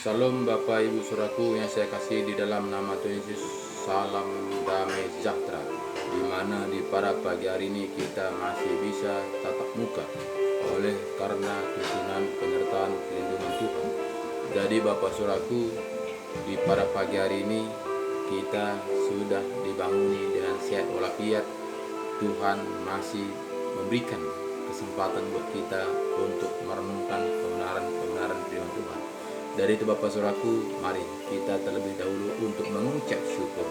Salam Bapak Ibu Saudaraku yang saya kasih di dalam nama Tuhan Yesus. Salam damai sejahtera. Di mana di pada pagi hari ini kita masih bisa tatap muka oleh karena tuntunan penyertaan perlindungan Tuhan. Jadi Bapak Saudaraku, di pada pagi hari ini kita sudah dibanguni dengan sehat walafiat. Tuhan masih memberikan kesempatan buat kita untuk merenungkan kebenaran firman Tuhan. Dari itu Bapak Saudaraku, mari kita terlebih dahulu untuk mengucap syukur.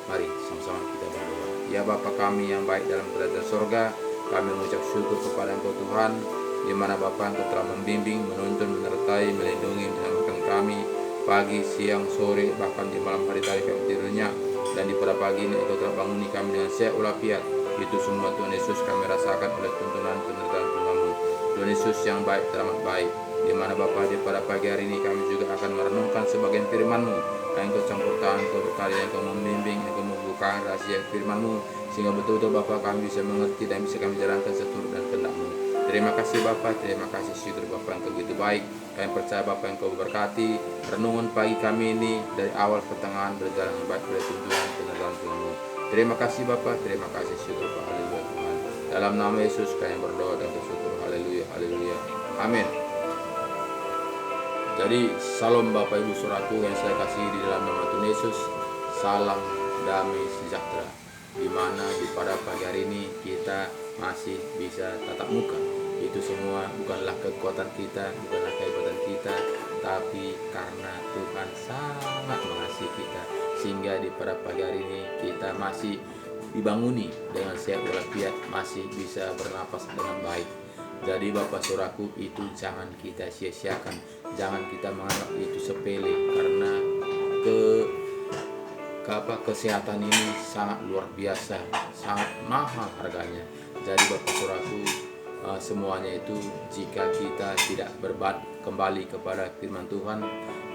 Mari sama-sama kita berdoa. Ya Bapa kami yang baik dalam kerajaan sorga, kami mengucap syukur kepada Engkau Tuhan, di mana Bapa Engkau telah membimbing, menuntun, menyertai, melindungi, menyelamatkan kami pagi, siang, sore, bahkan di malam hari tadi kami tidurnya. Dan di pada pagi ini Engkau telah banguni kami dengan sehat walafiat. Itu semua Tuhan Yesus kami rasakan oleh tuntunan penyertaan Tuhan-Mu. Tuhan Yesus yang baik, teramat baik, di mana Bapa di pada pagi hari ini kami juga akan merenungkan sebagian firman-Mu yang Engkau campurkan, Engkau berkali, Engkau membimbing, Engkau membuka rahasia firman-Mu, sehingga betul-betul Bapa kami bisa mengerti dan bisa kami jalankan seturut dan kehendak-Mu. Terima kasih Bapa, terima kasih syukur Bapa Engkau begitu baik. Kami percaya Bapa Engkau berkati renungan pagi kami ini dari awal pertengahan berjalan dengan baik oleh tuntunan penyertaan Tuhan-Mu. Terima kasih Bapa, terima kasih syukur Bapa, haleluya Tuhan. Dalam nama Yesus kami berdoa dan bersyukur, haleluya, haleluya, amin. Jadi salam Bapak Ibu Saudaraku yang saya kasih di dalam nama Tuhan Yesus. Salam damai sejahtera. Di mana di pada pagi hari ini kita masih bisa tatap muka. Itu semua bukanlah kekuatan kita, bukanlah kehebatan kita, tapi karena Tuhan sangat mengasihi kita, sehingga di pada pagi hari ini kita masih dibanguni dengan sehat walafiat, masih bisa bernapas dengan baik. Jadi Bapak Saudaraku, itu jangan kita sia-siakan, jangan kita menganggap itu sepele, karena kesehatan ini sangat luar biasa, sangat mahal harganya. Jadi Bapak Saudaraku, semuanya itu jika kita tidak berbalik kembali kepada firman Tuhan,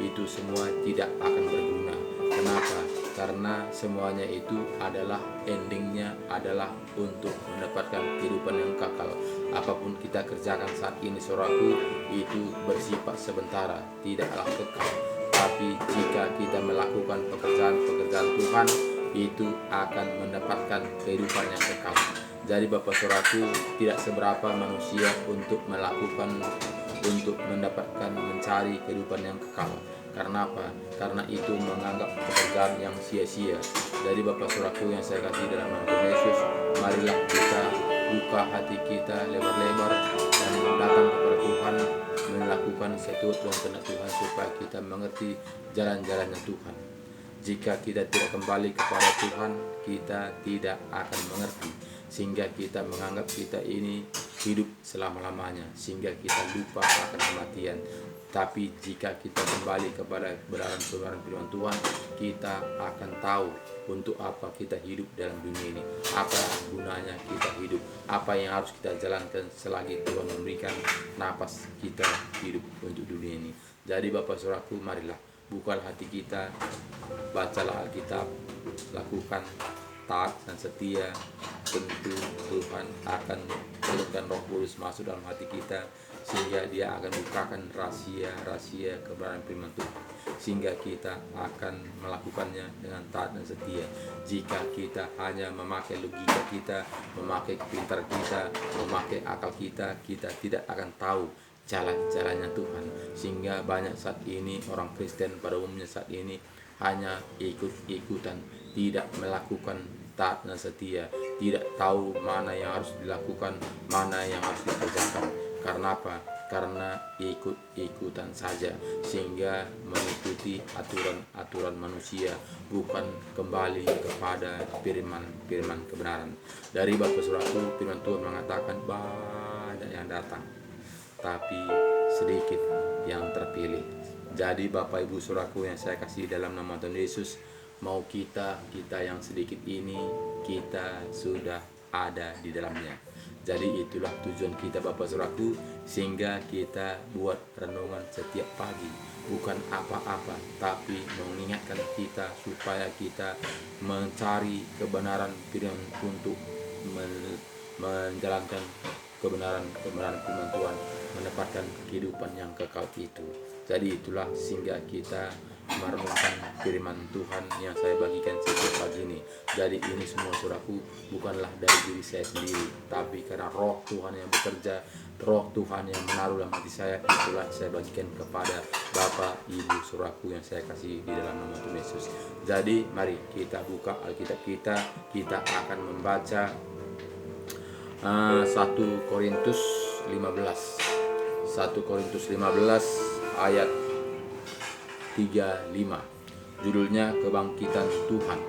itu semua tidak akan berguna. Kenapa? Karena semuanya itu adalah endingnya adalah untuk mendapatkan kehidupan yang kekal. Apapun kita kerjakan saat ini saudaraku, itu bersifat sementara, tidaklah kekal. Tapi jika kita melakukan pekerjaan Tuhan, itu akan mendapatkan kehidupan yang kekal. Jadi Bapak Saudaraku, tidak seberapa manusia untuk mendapatkan mencari kehidupan yang kekal. Karena apa? Karena itu menganggap pekerjaan yang sia-sia. Jadi Bapak Saudaraku yang saya kasih dalam nama Tuhan Yesus, marilah kita buka hati kita lebar-lebar dan datang kepada Tuhan, melakukan seturut dengan kehendak Tuhan supaya kita mengerti jalan-jalannya Tuhan. Jika kita tidak kembali kepada Tuhan, kita tidak akan mengerti, sehingga kita menganggap kita ini hidup selama-lamanya, sehingga kita lupa akan kematian. Tapi jika kita kembali kepada kebenaran firman Tuhan, kita akan tahu untuk apa kita hidup dalam dunia ini, apa gunanya kita hidup, apa yang harus kita jalankan selagi Tuhan memberikan napas kita hidup untuk dunia ini. Jadi Bapak Saudaraku, marilah bukalah hati kita, bacalah Alkitab, lakukan taat dan setia. Tentu Tuhan akan menurunkan Roh Kudus masuk dalam hati kita, sehingga Dia akan bukakan rahasia kebenaran firman Tuhan, sehingga kita akan melakukannya dengan taat dan setia. Jika kita hanya memakai logika kita, memakai kepintaran kita, memakai akal kita, kita tidak akan tahu jalan-jalannya Tuhan. Sehingga banyak saat ini orang Kristen pada umumnya saat ini hanya ikut-ikutan, tidak melakukan taat dan setia, tidak tahu mana yang harus dilakukan, mana yang harus dikerjakan. Karena apa? Karena ikut-ikutan saja, sehingga mengikuti aturan manusia, bukan kembali kepada firman kebenaran. Dari Bapak Saudaraku, firman Tuhan mengatakan banyak yang datang, tapi sedikit yang terpilih. Jadi Bapak Ibu Saudaraku yang saya kasih dalam nama Tuhan Yesus, mau kita yang sedikit ini, kita sudah ada di dalamnya. Jadi itulah tujuan kita Bapak Saudaraku, sehingga kita buat renungan setiap pagi, bukan apa-apa, tapi mengingatkan kita supaya kita mencari kebenaran firman untuk menjalankan kebenaran firman Tuhan, mendapatkan kehidupan yang kekal itu. Jadi itulah sehingga kita merenungkan firman Tuhan yang saya bagikan setiap pagi ini. Jadi ini semua saudaraku bukanlah dari diri saya sendiri, tapi karena roh Tuhan yang bekerja, roh Tuhan yang menaruh dalam hati saya, itulah saya bagikan kepada Bapak, Ibu, saudaraku yang saya kasih di dalam nama Tuhan Yesus. Jadi mari kita buka Alkitab kita akan membaca 1 Korintus 15 ayat 35. Judulnya Kebangkitan Tuhan.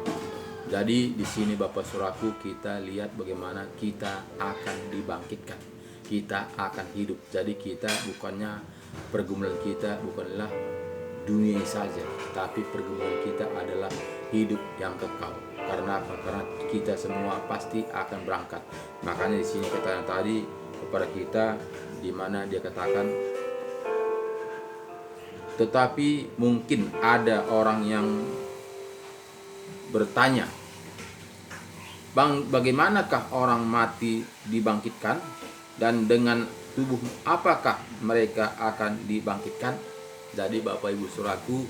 Jadi di sini Bapak Saudaraku kita lihat bagaimana kita akan dibangkitkan. Kita akan hidup. Jadi kita bukannya pergumulan kita bukanlah dunia saja, tapi pergumulan kita adalah hidup yang kekal. Karena apa? Karena kita semua pasti akan berangkat. Makanya di sini kata tadi kepada kita di mana dia katakan, tetapi mungkin ada orang yang bertanya, Bang, bagaimanakah orang mati dibangkitkan? Dan dengan tubuh apakah mereka akan dibangkitkan? Jadi Bapak Ibu Saudaraku,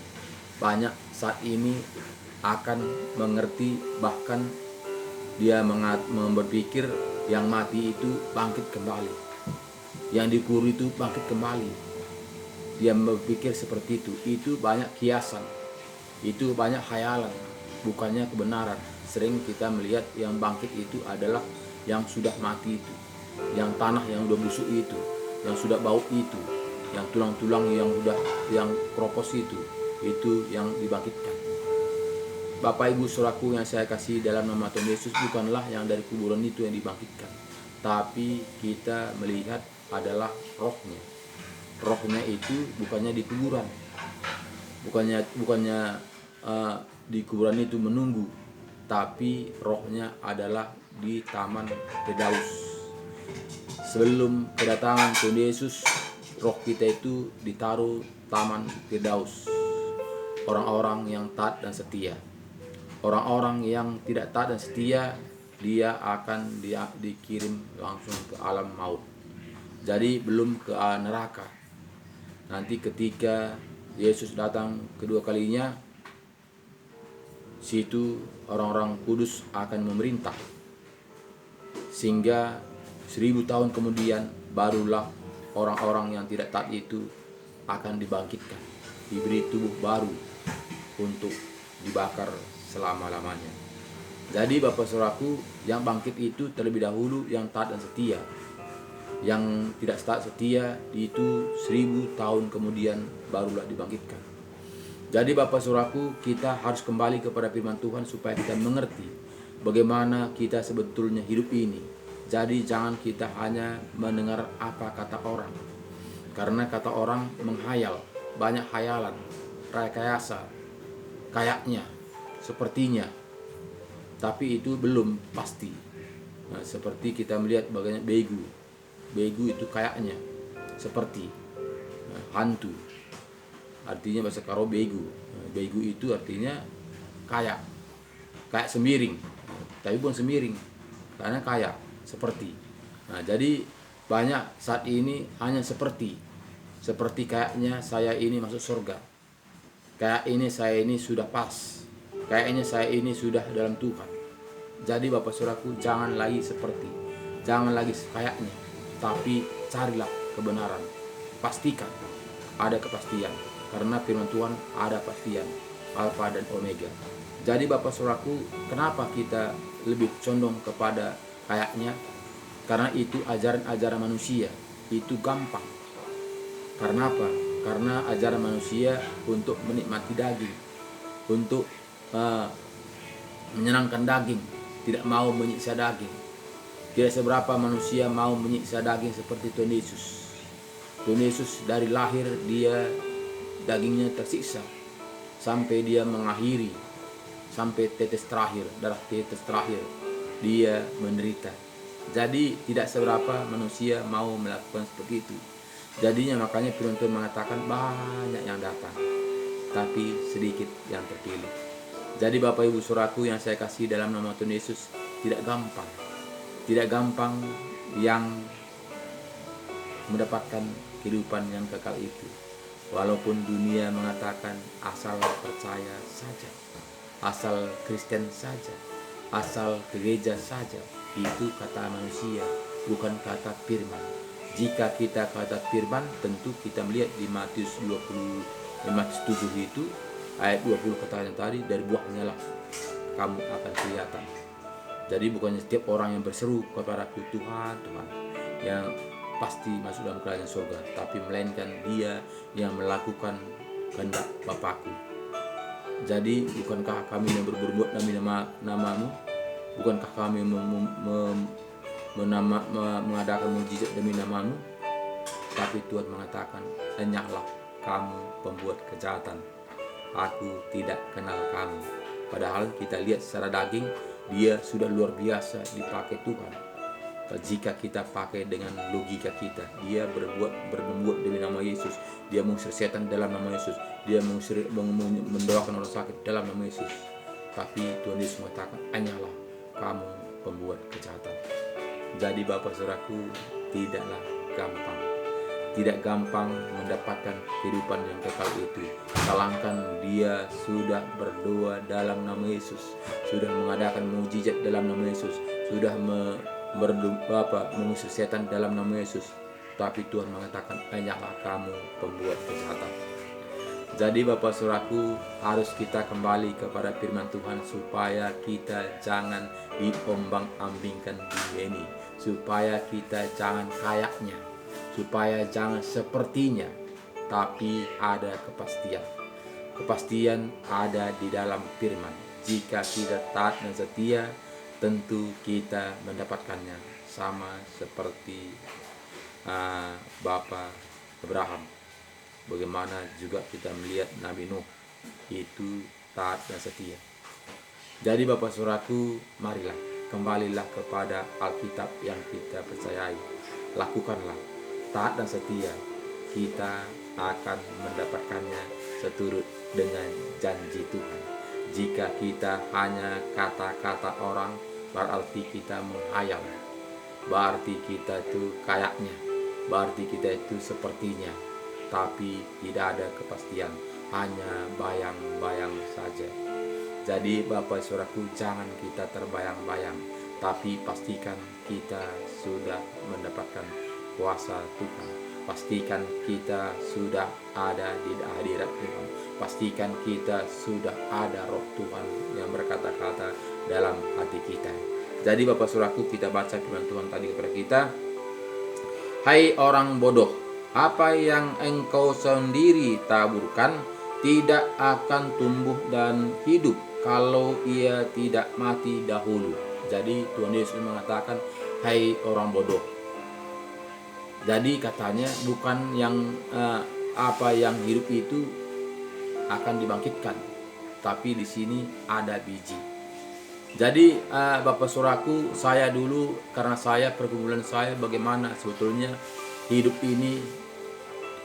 banyak saat ini akan mengerti, bahkan dia berpikir yang mati itu bangkit kembali, yang dikubur itu bangkit kembali. Dia berpikir seperti itu banyak kiasan, itu banyak khayalan, bukannya kebenaran. Sering kita melihat yang bangkit itu adalah yang sudah mati itu, yang tanah yang sudah busuk itu, yang sudah bau itu, yang tulang-tulang yang kropos itu yang dibangkitkan. Bapak Ibu Saudaraku yang saya kasih dalam nama Tuhan Yesus, bukanlah yang dari kuburan itu yang dibangkitkan, tapi kita melihat adalah rohnya. Rohnya itu bukannya di kuburan, bukannya di kuburan itu menunggu, tapi rohnya adalah di taman Firdaus. Sebelum kedatangan Tuhan Yesus, roh kita itu ditaruh taman Firdaus. Orang-orang yang taat dan setia. Orang-orang yang tidak taat dan setia, dia akan dikirim langsung ke alam maut. Jadi belum ke neraka. Nanti ketika Yesus datang kedua kalinya, situ orang-orang kudus akan memerintah. Sehingga 1000 tahun kemudian barulah orang-orang yang tidak taat itu akan dibangkitkan, diberi tubuh baru untuk dibakar selama-lamanya. Jadi Bapak Saudaraku, yang bangkit itu terlebih dahulu yang taat dan setia. Yang tidak taat setia itu 1000 tahun kemudian barulah dibangkitkan. Jadi Bapak Saudaraku, kita harus kembali kepada firman Tuhan supaya kita mengerti bagaimana kita sebetulnya hidup ini. Jadi jangan kita hanya mendengar apa kata orang, karena kata orang menghayal, banyak hayalan, rekayasa, kayaknya, sepertinya, tapi itu belum pasti. Nah, seperti kita melihat bagaimana begu itu kayaknya, seperti hantu, artinya bahasa Karo begu. Begu itu artinya kayak semiring, tapi bukan semiring, karena kayak seperti. Nah, jadi banyak saat ini hanya seperti kayaknya saya ini masuk surga, kayak ini saya ini sudah pas, kayaknya saya ini sudah dalam Tuhan. Jadi Bapak Saudaraku, jangan lagi seperti, jangan lagi kayaknya, tapi carilah kebenaran. Pastikan ada kepastian, karena firman Tuhan ada pastian, Alfa dan Omega. Jadi Bapak Saudaraku, kenapa kita lebih condong kepada kayaknya? Karena itu ajaran-ajaran manusia, itu gampang. Karena apa? Karena ajaran manusia untuk menikmati daging, untuk menyenangkan daging, tidak mau menyiksa daging. Tidak seberapa manusia mau menyiksa daging seperti Tuhan Yesus. Tuhan Yesus dari lahir dia dagingnya tersiksa sampai dia mengakhiri, sampai tetes terakhir, darah tetes terakhir dia menderita. Jadi tidak seberapa manusia mau melakukan seperti itu. Jadinya makanya firman Tuhan mengatakan banyak yang datang, tapi sedikit yang terpilih. Jadi Bapak Ibu Saudaraku yang saya kasih dalam nama Tuhan Yesus, tidak gampang yang mendapatkan kehidupan yang kekal itu. Walaupun dunia mengatakan asal percaya saja, asal Kristen saja, asal gereja saja, itu kata manusia, bukan kata firman. Jika kita kata firman, tentu kita melihat di Matius 7 itu ayat 20 katakan tadi, dari buahnya lah kamu akan kelihatan. Jadi bukannya setiap orang yang berseru kepadaku Tuhan, Tuhan, yang pasti masuk dalam kerajaan surga, tapi melainkan dia yang melakukan kehendak Bapakku. Jadi bukankah kami yang berbuat demi namamu? Bukankah kami mengadakan mujizat demi namamu? Tapi Tuhan mengatakan, enyahlah kamu pembuat kejahatan, aku tidak kenal kamu. Padahal kita lihat secara daging, dia sudah luar biasa dipakai Tuhan. Jika kita pakai dengan logika kita, dia berbuat demi nama Yesus, dia mengusir setan dalam nama Yesus, dia mendoakan orang sakit dalam nama Yesus. Tapi Tuhan Yesus mengatakan, enyahlah kamu pembuat kejahatan. Jadi Bapak Saudaraku, tidak gampang mendapatkan kehidupan yang kekal itu. Kalangkan dia sudah berdoa dalam nama Yesus, sudah mengadakan mukjizat dalam nama Yesus, sudah mengusir setan dalam nama Yesus. Tapi Tuhan mengatakan, enyahlah kamu pembuat kejahatan. Jadi Bapak Saudaraku, harus kita kembali kepada firman Tuhan supaya kita jangan diombang-ambingkan dunia ini, supaya kita jangan kayaknya, supaya jangan sepertinya, tapi ada kepastian. Kepastian ada di dalam firman. Jika kita taat dan setia, tentu kita mendapatkannya, sama seperti Bapak Abraham. Bagaimana juga kita melihat Nabi Nuh, itu taat dan setia. Jadi Bapak Saudaraku, marilah kembalilah kepada Alkitab yang kita percayai. Lakukanlah taat dan setia, kita akan mendapatkannya seturut dengan janji Tuhan. Jika kita hanya kata-kata orang, berarti kita menghayal, berarti kita itu kayaknya, berarti kita itu sepertinya, tapi tidak ada kepastian, hanya bayang-bayang saja. Jadi Bapak Saudaraku, jangan kita terbayang-bayang, tapi pastikan kita sudah mendapatkan kuasa Tuhan. Pastikan kita sudah ada di hadirat Tuhan. Pastikan kita sudah ada roh Tuhan yang berkata-kata dalam hati kita. Jadi Bapak Saudaraku, kita baca firman Tuhan tadi kepada kita. Hai orang bodoh, apa yang engkau sendiri taburkan tidak akan tumbuh dan hidup kalau ia tidak mati dahulu. Jadi Tuhan Yesus mengatakan, hai orang bodoh. Jadi katanya bukan yang apa yang hidup itu akan dibangkitkan, tapi di sini ada biji. Jadi Bapak Saudaraku, saya dulu, karena saya pergumulan saya bagaimana sebetulnya hidup ini,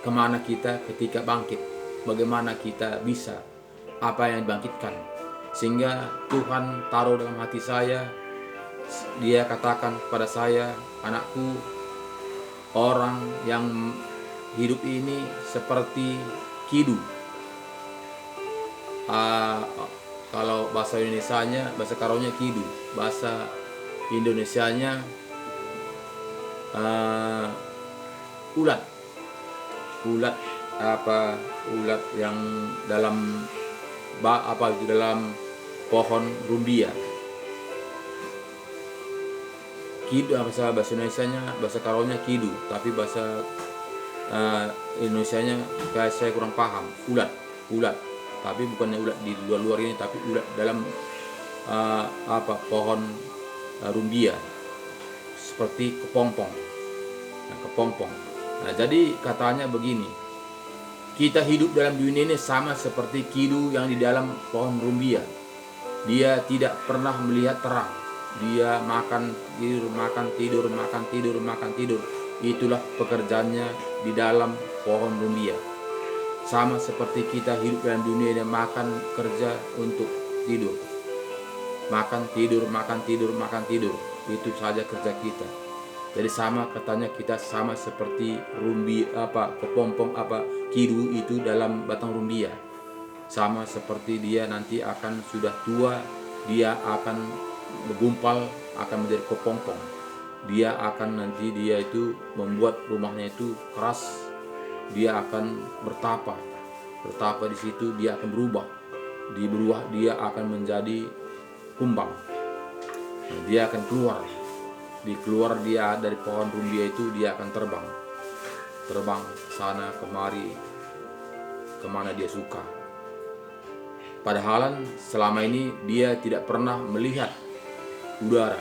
kemana kita ketika bangkit, bagaimana kita bisa, apa yang dibangkitkan. Sehingga Tuhan taruh dalam hati saya, dia katakan kepada saya, anakku, orang yang hidup ini seperti kidu. Kalau bahasa Indonesianya, bahasa Karonya kidu, bahasa Indonesianya ulat yang dalam dalam pohon rumbia. Kidu bahasa Indonesianya, bahasa Karonya kidu, tapi bahasa Indonesianya kayak saya kurang paham. Ulat, tapi bukannya ulat di luar ini, tapi ulat dalam pohon rumbia, seperti kepompong. Nah, jadi katanya begini, kita hidup dalam dunia ini sama seperti kidu yang di dalam pohon rumbia. Dia tidak pernah melihat terang. Dia makan tidur. Itulah pekerjaannya di dalam pohon rumbia. Sama seperti kita hidup dalam dunia ini, makan, kerja untuk tidur. Makan tidur. Itu saja kerja kita. Jadi sama katanya, kita sama seperti kepompong kidu itu dalam batang rumbia. Sama seperti dia nanti akan sudah tua, dia akan bergumpal, akan menjadi kepompong. Dia akan nanti dia itu membuat rumahnya itu keras. Dia akan bertapa di situ, dia akan berubah. Dia akan menjadi kumbang. Dia akan keluar dia dari pohon rumbia itu, dia akan terbang sana kemari kemana dia suka. Padahal selama ini dia tidak pernah melihat udara,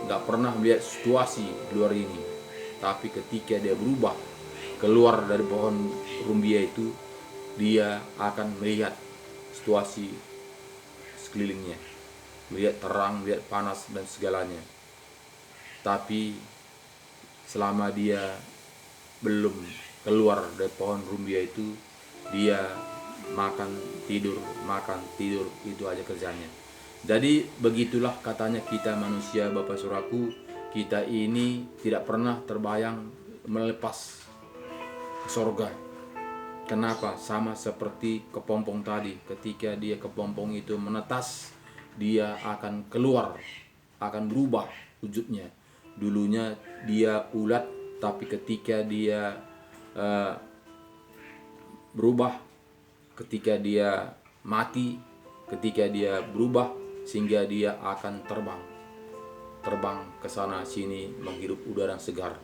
nggak pernah melihat situasi di luar ini. Tapi ketika dia berubah keluar dari pohon rumbia itu, dia akan melihat situasi sekelilingnya, melihat terang, melihat panas dan segalanya. Tapi selama dia belum keluar dari pohon rumbia itu, dia makan tidur, itu aja kerjanya. Jadi begitulah katanya kita manusia, Bapak Saudaraku, kita ini tidak pernah terbayang melepas ke surga. Kenapa? Sama seperti kepompong tadi, ketika dia kepompong itu menetas, dia akan keluar, akan berubah wujudnya. Dulunya dia ulat, tapi ketika dia berubah, ketika dia mati, ketika dia berubah, sehingga dia akan terbang ke sana sini menghirup udara segar.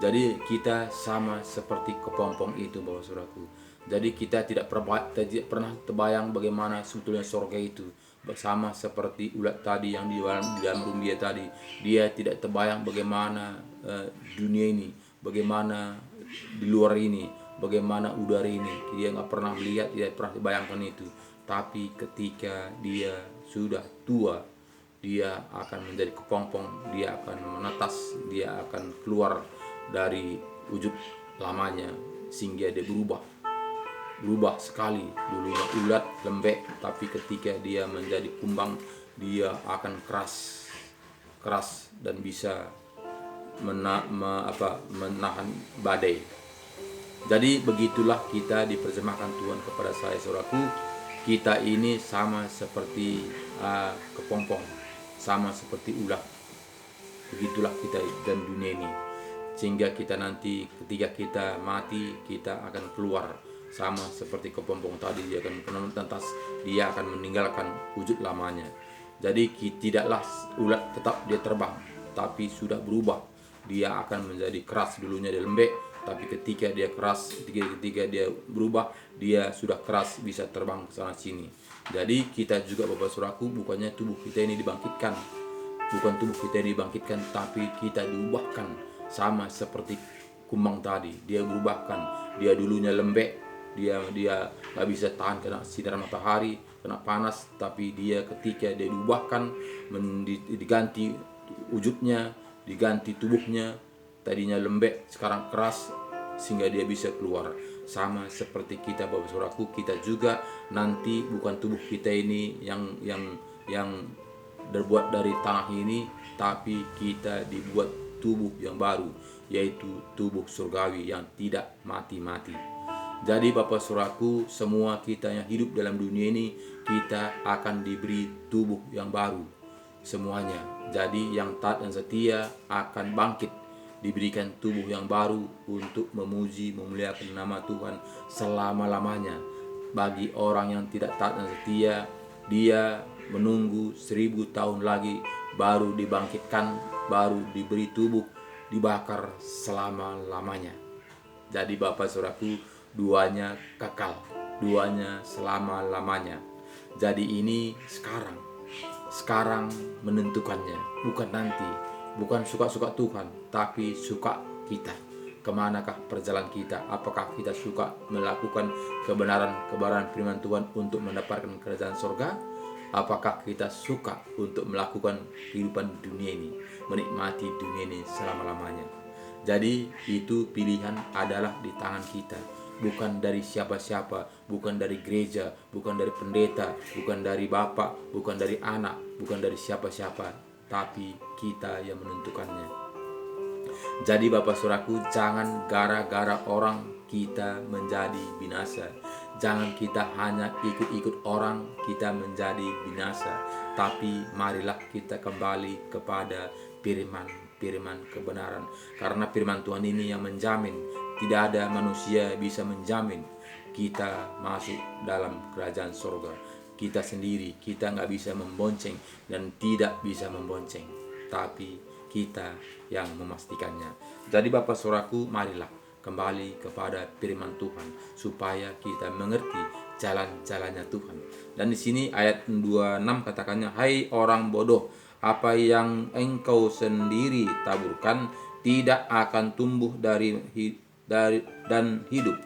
Jadi kita sama seperti kepompong itu, Bapak Saudaraku. Jadi kita tidak pernah terbayang bagaimana sebetulnya surga itu. Sama seperti ulat tadi yang di dalam rumbia tadi, dia tidak terbayang bagaimana dunia ini, bagaimana di luar ini, bagaimana udara ini. Dia nggak pernah melihat, dia pernah bayangkan itu. Tapi ketika dia sudah tua, dia akan menjadi kepompong, dia akan menetas, dia akan keluar dari wujud lamanya, sehingga dia berubah sekali. Dulunya ulat lembek, tapi ketika dia menjadi kumbang, dia akan keras dan bisa menahan badai. Jadi begitulah kita diterjemahkan Tuhan kepada saya, saudaraku. Kita ini sama seperti kepompong, sama seperti ulat. Begitulah kita dalam dunia ini, sehingga kita nanti ketika kita mati, kita akan keluar sama seperti kepompong tadi. Dia akan menetas, dia akan meninggalkan wujud lamanya. Jadi tidaklah ulat tetap dia terbang, tapi sudah berubah. Dia akan menjadi keras. Dulunya dia lembek, tapi ketika dia keras, ketika dia berubah, dia sudah keras, bisa terbang ke sana sini. Jadi kita juga, Bapak Saudaraku, bukannya tubuh kita ini dibangkitkan, bukan tubuh kita dibangkitkan, tapi kita diubahkan sama seperti kumbang tadi. Dia berubahkan. Dia dulunya lembek, dia nggak bisa tahan kena sinar matahari, kena panas, tapi dia ketika dia diubahkan, diganti wujudnya, diganti tubuhnya. Tadinya lembek, sekarang keras, sehingga dia bisa keluar. Sama seperti kita, Bapak Saudaraku, kita juga nanti bukan tubuh kita ini yang terbuat dari tanah ini, tapi kita dibuat tubuh yang baru, yaitu tubuh surgawi yang tidak mati-mati. Jadi Bapak Saudaraku, semua kita yang hidup dalam dunia ini, kita akan diberi tubuh yang baru semuanya. Jadi yang taat dan setia akan bangkit, diberikan tubuh yang baru untuk memuji, memuliakan nama Tuhan selama-lamanya. Bagi orang yang tidak taat dan setia, dia menunggu 1000 tahun lagi baru dibangkitkan, baru diberi tubuh, dibakar selama-lamanya. Jadi Bapak Saudaraku, duanya kekal, duanya selama-lamanya. Jadi ini sekarang menentukannya, bukan nanti. Bukan suka-suka Tuhan, tapi suka kita. Kemanakah perjalanan kita? Apakah kita suka melakukan kebenaran firman Tuhan untuk mendapatkan kerajaan surga? Apakah kita suka untuk melakukan kehidupan dunia ini, menikmati dunia ini selama-lamanya? Jadi itu pilihan adalah di tangan kita, bukan dari siapa-siapa, bukan dari gereja, bukan dari pendeta, bukan dari bapak, bukan dari anak, bukan dari siapa-siapa, tapi kita yang menentukannya. Jadi Bapak Saudaraku, jangan gara-gara orang kita menjadi binasa. Jangan kita hanya ikut-ikut orang kita menjadi binasa. Tapi marilah kita kembali kepada firman kebenaran. Karena firman Tuhan ini yang menjamin. Tidak ada manusia bisa menjamin kita masuk dalam kerajaan surga. Kita sendiri, kita nggak bisa membonceng dan tidak bisa membonceng. Tapi kita yang memastikannya. Jadi Bapak Saudaraku, marilah kembali kepada firman Tuhan supaya kita mengerti jalan-jalannya Tuhan. Dan di sini ayat 26 katakannya, hai orang bodoh, apa yang engkau sendiri taburkan tidak akan tumbuh dan hidup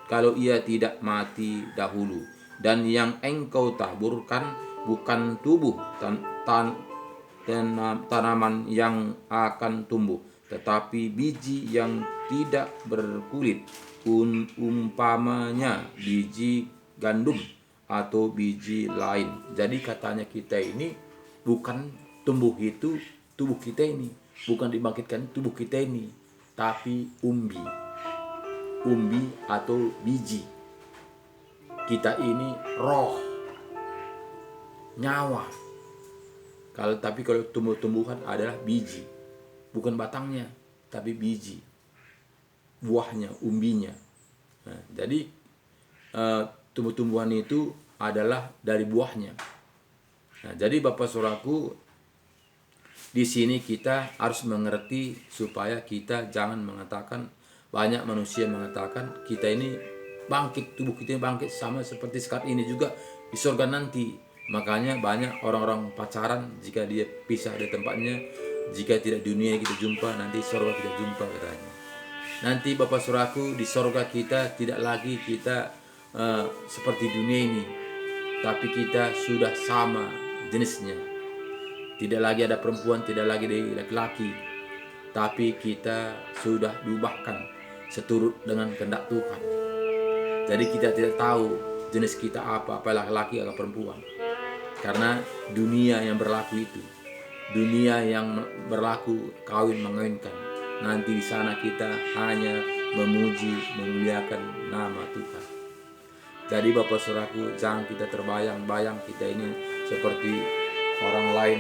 kalau ia tidak mati dahulu. Dan yang engkau taburkan bukan tubuh tanaman yang akan tumbuh, tetapi biji yang tidak berkulit, umpamanya biji gandum atau biji lain. Jadi katanya kita ini bukan tumbuh itu tubuh kita ini, bukan dibangkitkan tubuh kita ini, tapi umbi atau biji. Kita ini roh, nyawa. Tapi kalau tumbuh-tumbuhan adalah biji, bukan batangnya, tapi biji, buahnya, umbinya. Nah, jadi tumbuh-tumbuhan itu adalah dari buahnya. Nah, jadi Bapak Saudaraku, di sini kita harus mengerti supaya kita jangan mengatakan, banyak manusia mengatakan kita ini bangkit, tubuh kita ini bangkit sama seperti saat ini juga di surga nanti. Makanya banyak orang-orang pacaran, jika dia pisah dari tempatnya, jika tidak dunia kita jumpa, nanti surga kita jumpa katanya. Nanti Bapak Saudaraku, di surga kita tidak lagi kita seperti dunia ini, tapi kita sudah sama jenisnya. Tidak lagi ada perempuan, tidak lagi ada laki-laki, tapi kita sudah diubahkan seturut dengan kehendak Tuhan. Jadi kita tidak tahu jenis kita apa laki-laki atau perempuan. Karena dunia yang berlaku itu, dunia yang berlaku kawin mengawinkan. Nanti di sana kita hanya memuji, memuliakan nama Tuhan. Jadi Bapak Saudaraku, jangan kita terbayang-bayang kita ini seperti orang lain.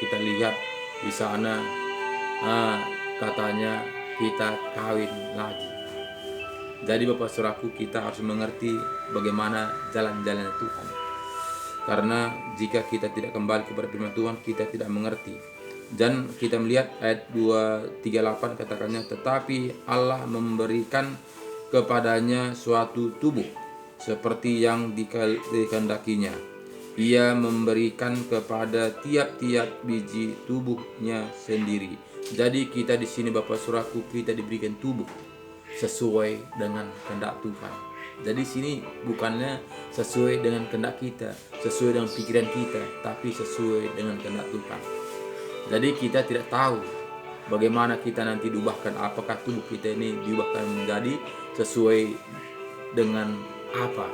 Kita lihat di sana, katanya kita kawin lagi. Jadi Bapak Saudaraku, kita harus mengerti bagaimana jalan-jalan Tuhan. Karena jika kita tidak kembali kepada firman Tuhan, kita tidak mengerti. Dan kita melihat ayat 238 katakannya, tetapi Allah memberikan kepadanya suatu tubuh seperti yang dikehendakinya. Ia memberikan kepada tiap-tiap biji tubuhnya sendiri. Jadi kita di sini Bapak Saudaraku, kita diberikan tubuh sesuai dengan kehendak Tuhan. Jadi sini bukannya sesuai dengan kehendak kita, sesuai dengan pikiran kita, tapi sesuai dengan kehendak Tuhan. Jadi kita tidak tahu bagaimana kita nanti diubahkan, apakah tubuh kita ini diubahkan menjadi sesuai dengan apa.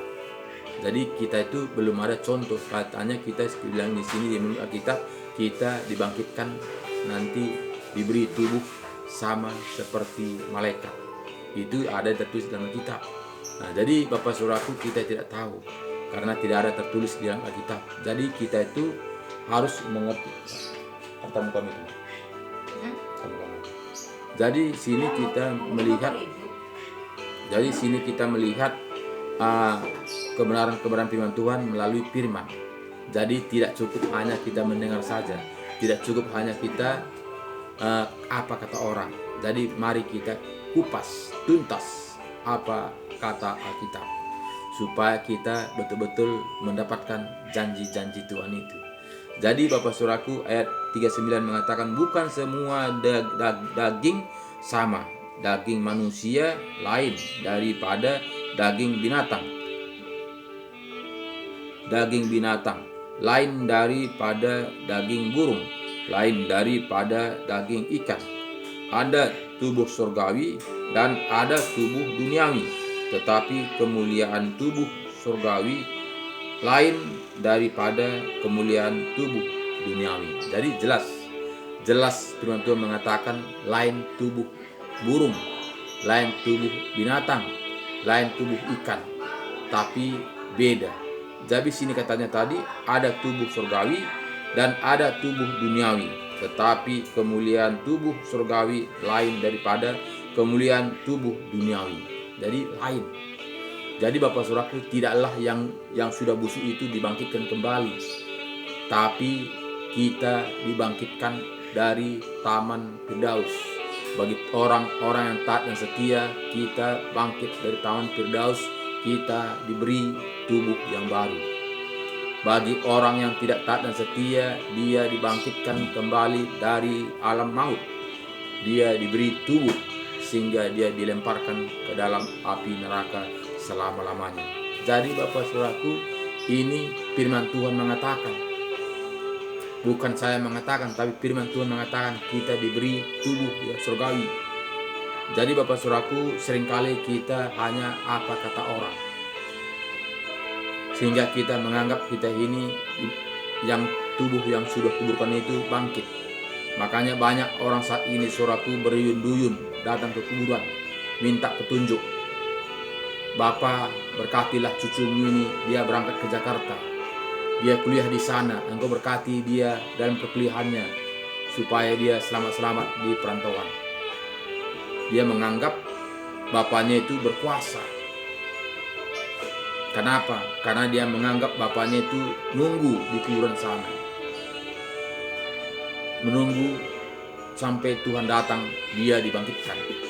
Jadi kita itu belum ada contoh. Katanya kita bilang di sini di menurut Alkitab, kita dibangkitkan nanti diberi tubuh sama seperti malaikat. Itu ada tertulis dalam kitab. Nah, jadi Bapak Saudaraku, kita tidak tahu karena tidak ada tertulis di dalam Alkitab. Jadi kita itu harus mengerti. Jadi sini kita melihat kebenaran firman Tuhan melalui firman. Jadi tidak cukup hanya kita mendengar saja, tidak cukup hanya kita apa kata orang. Jadi mari kita kupas tuntas apa kata Alkitab, supaya kita betul-betul mendapatkan janji-janji Tuhan itu. Jadi Bapak Saudaraku, ayat 39 mengatakan, bukan semua daging sama. Daging manusia lain daripada daging binatang. Daging binatang lain daripada daging burung, lain daripada daging ikan. Ada tubuh surgawi dan ada tubuh duniawi, tetapi kemuliaan tubuh surgawi lain daripada kemuliaan tubuh duniawi. Jadi jelas Jelas firman Tuhan mengatakan lain tubuh burung, lain tubuh binatang, lain tubuh ikan, tapi beda. Jadi sini katanya tadi ada tubuh surgawi dan ada tubuh duniawi. Tetapi kemuliaan tubuh surgawi lain daripada kemuliaan tubuh duniawi. Jadi lain. Jadi Bapak Saudaraku, tidaklah yang sudah busuk itu dibangkitkan kembali, tapi kita dibangkitkan dari Taman Firdaus. Bagi orang-orang yang taat dan setia, kita bangkit dari Taman Firdaus, kita diberi tubuh yang baru. Bagi orang yang tidak taat dan setia, dia dibangkitkan kembali dari alam maut. Dia diberi tubuh sehingga dia dilemparkan ke dalam api neraka selama-lamanya. Jadi Bapak Saudaraku, ini firman Tuhan mengatakan, bukan saya mengatakan, tapi firman Tuhan mengatakan kita diberi tubuh yang surgawi. Jadi Bapak Saudaraku, seringkali kita hanya apa kata orang, sehingga kita menganggap kita ini yang tubuh yang sudah kuburkan itu bangkit. Makanya banyak orang saat ini Saudaraku berduyun-duyun datang ke kuburan minta petunjuk. Bapak berkatilah cucumu ini, dia berangkat ke Jakarta, dia kuliah di sana, Engkau berkati dia dalam perkuliahannya supaya dia selamat-selamat di perantauan. Dia menganggap bapaknya itu berkuasa. Kenapa? Karena dia menganggap bapaknya itu nunggu di kuburan sana, menunggu sampai Tuhan datang, dia dibangkitkan.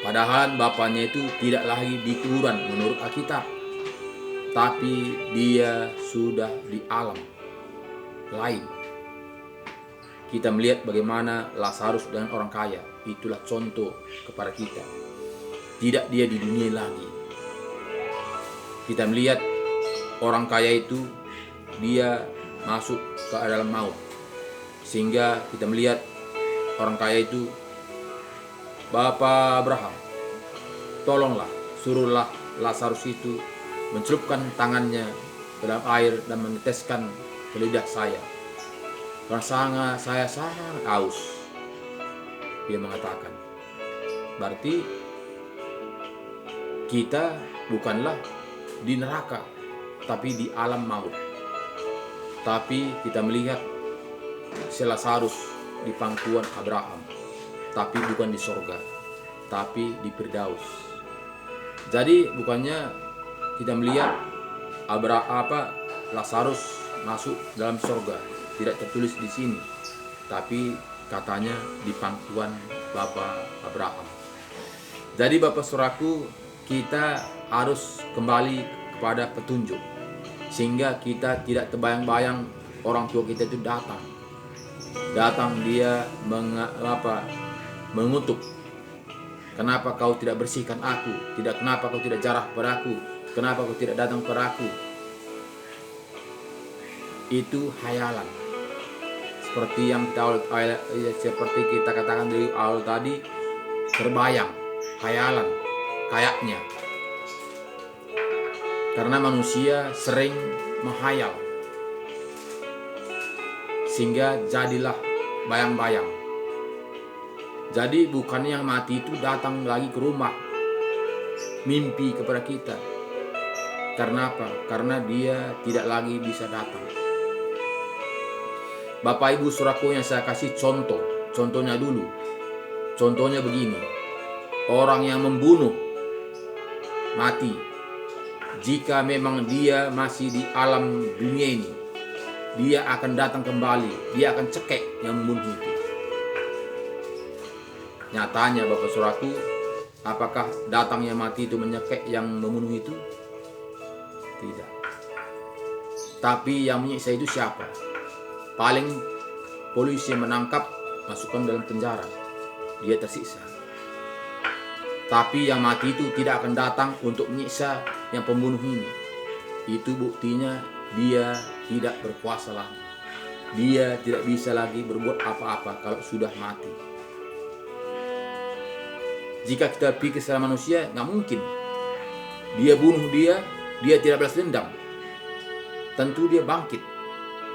Padahal bapaknya itu tidak lagi di kuburan menurut Alkitab, tapi dia sudah di alam lain. Kita melihat bagaimana Lazarus dan orang kaya, itulah contoh kepada kita. Tidak dia di dunia lagi. Kita melihat orang kaya itu dia masuk ke dalam maut, sehingga kita melihat orang kaya itu, Bapak Abraham, tolonglah, suruhlah Lazarus itu mencelupkan tangannya ke dalam air dan meneteskan ke lidah saya. Karena saya sangat haus, dia mengatakan. Berarti kita bukanlah di neraka, tapi di alam maut. Tapi kita melihat si Lazarus di pangkuan Abraham, tapi bukan di sorga, tapi di Firdaus. Jadi bukannya kita melihat Lazarus masuk dalam sorga, tidak tertulis di sini, tapi katanya di pangkuan Bapak Abraham. Jadi Bapak Saudaraku, kita harus kembali kepada petunjuk, sehingga kita tidak terbayang-bayang orang tua kita itu datang dia mengutuk. Kenapa kau tidak bersihkan aku? Kenapa kau tidak jarah padaku? Kenapa kau tidak datang padaku? Itu hayalan. Seperti kita katakan dari awal tadi, terbayang, hayalan, kayaknya. Karena manusia sering menghayal, sehingga jadilah bayang-bayang. Jadi bukannya yang mati itu datang lagi ke rumah, mimpi kepada kita. Karena apa? Karena dia tidak lagi bisa datang. Bapak Ibu Saudaraku yang saya kasih contohnya dulu. Contohnya begini, orang yang membunuh mati, jika memang dia masih di alam dunia ini, dia akan datang kembali, dia akan cekek yang membunuh itu. Nyatanya Bapak Saudaraku, apakah datangnya mati itu menyekek yang membunuh itu? Tidak. Tapi yang menyiksa itu siapa? Paling polisi menangkap, masukkan dalam penjara, dia tersiksa. Tapi yang mati itu tidak akan datang untuk menyiksa yang pembunuh ini. Itu buktinya dia tidak berkuasa lagi. Dia tidak bisa lagi berbuat apa-apa kalau sudah mati. Jika kita pikir secara manusia, nggak mungkin. Dia bunuh dia tidak balas dendam. Tentu dia bangkit,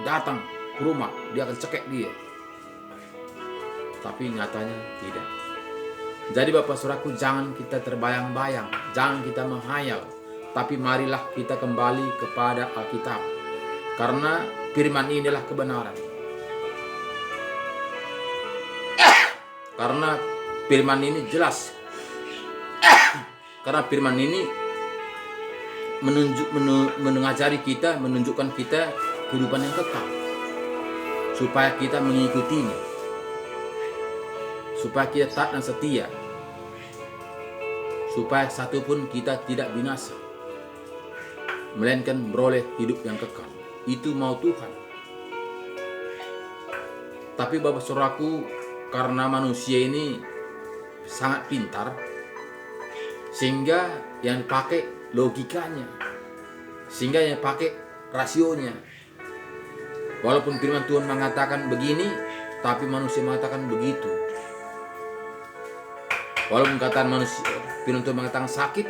datang ke rumah, dia akan cekek dia. tapi nyatanya tidak. Jadi Bapak Saudaraku, jangan kita terbayang-bayang, jangan kita menghayal, tapi marilah kita kembali kepada Alkitab. Karena firman inilah kebenaran. Karena firman ini jelas. Karena firman ini mengajari kita, menunjukkan kita kehidupan yang kekal. Supaya kita mengikutinya. Supaya kita taat dan setia. Supaya satupun kita tidak binasa, melainkan beroleh hidup yang kekal. Itu mau Tuhan. Tapi Bapak Saudaraku, karena manusia ini sangat pintar, sehingga yang dipakai logikanya, sehingga yang pakai rasionya. Walaupun firman Tuhan mengatakan begini, tapi manusia mengatakan begitu. Walaupun kata manusia, firman Tuhan mengatakan sakit,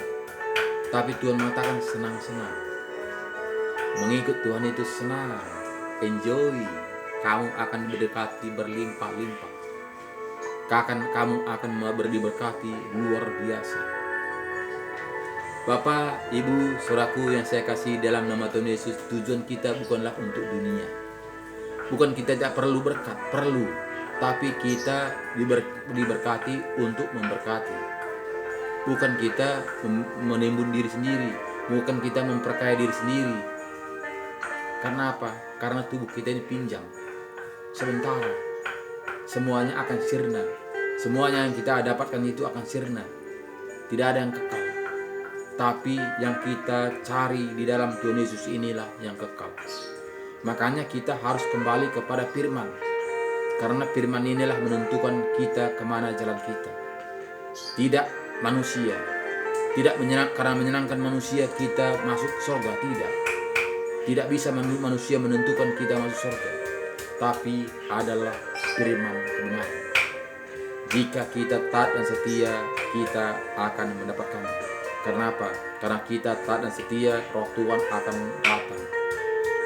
tapi Tuhan mengatakan senang-senang. Mengikut Tuhan itu senang, enjoy. Kamu akan diberkati berlimpah-limpah. Kamu akan diberkati luar biasa. Bapak, Ibu, Saudaraku yang saya kasih dalam nama Tuhan Yesus, tujuan kita bukanlah untuk dunia. Bukan kita tidak perlu berkat, perlu. Tapi kita diberkati untuk memberkati. Bukan kita menimbun diri sendiri. Bukan kita memperkaya diri sendiri. Karena apa? Karena tubuh kita ini pinjam. Sementara. Semuanya akan sirna. Semuanya yang kita dapatkan itu akan sirna. Tidak ada yang kekal. Tapi yang kita cari di dalam Tuhan Yesus inilah yang kekal. Makanya kita harus kembali kepada firman. Karena firman inilah menentukan kita kemana jalan kita. Tidak manusia. Tidak karena menyenangkan manusia kita masuk surga. Tidak bisa manusia menentukan kita masuk surga. Tapi adalah firman kebenaran. Jika kita taat dan setia, kita akan mendapatkannya. Karena apa? Karena kita taat dan setia, Roh Tuhan akan datang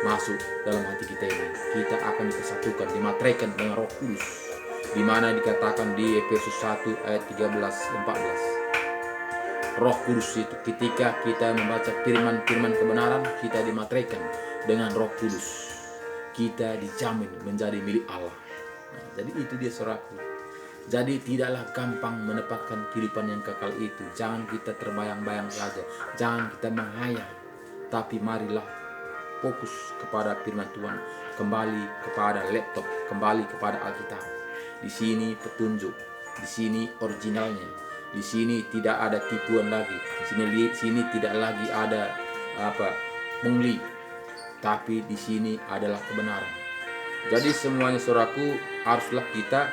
masuk dalam hati kita ini. Kita akan disatukan, dimateraikan dengan Roh Kudus, di mana dikatakan di Efesus 1 ayat 13-14. Roh Kudus itu ketika kita membaca firman-firman kebenaran, kita dimateraikan dengan Roh Kudus. Kita dijamin menjadi milik Allah. Nah, jadi itu dia Saudaraku. Jadi tidaklah gampang mendapatkan kehidupan yang kekal itu. Jangan kita terbayang-bayang saja. Jangan kita menghayal. Tapi marilah fokus kepada firman Tuhan, kembali kepada laptop, kembali kepada Alkitab. Di sini petunjuk, di sini originalnya, di sini tidak ada tipuan lagi, di sini tidak lagi ada pungli, tapi di sini adalah kebenaran. Jadi semuanya Saudaraku, haruslah kita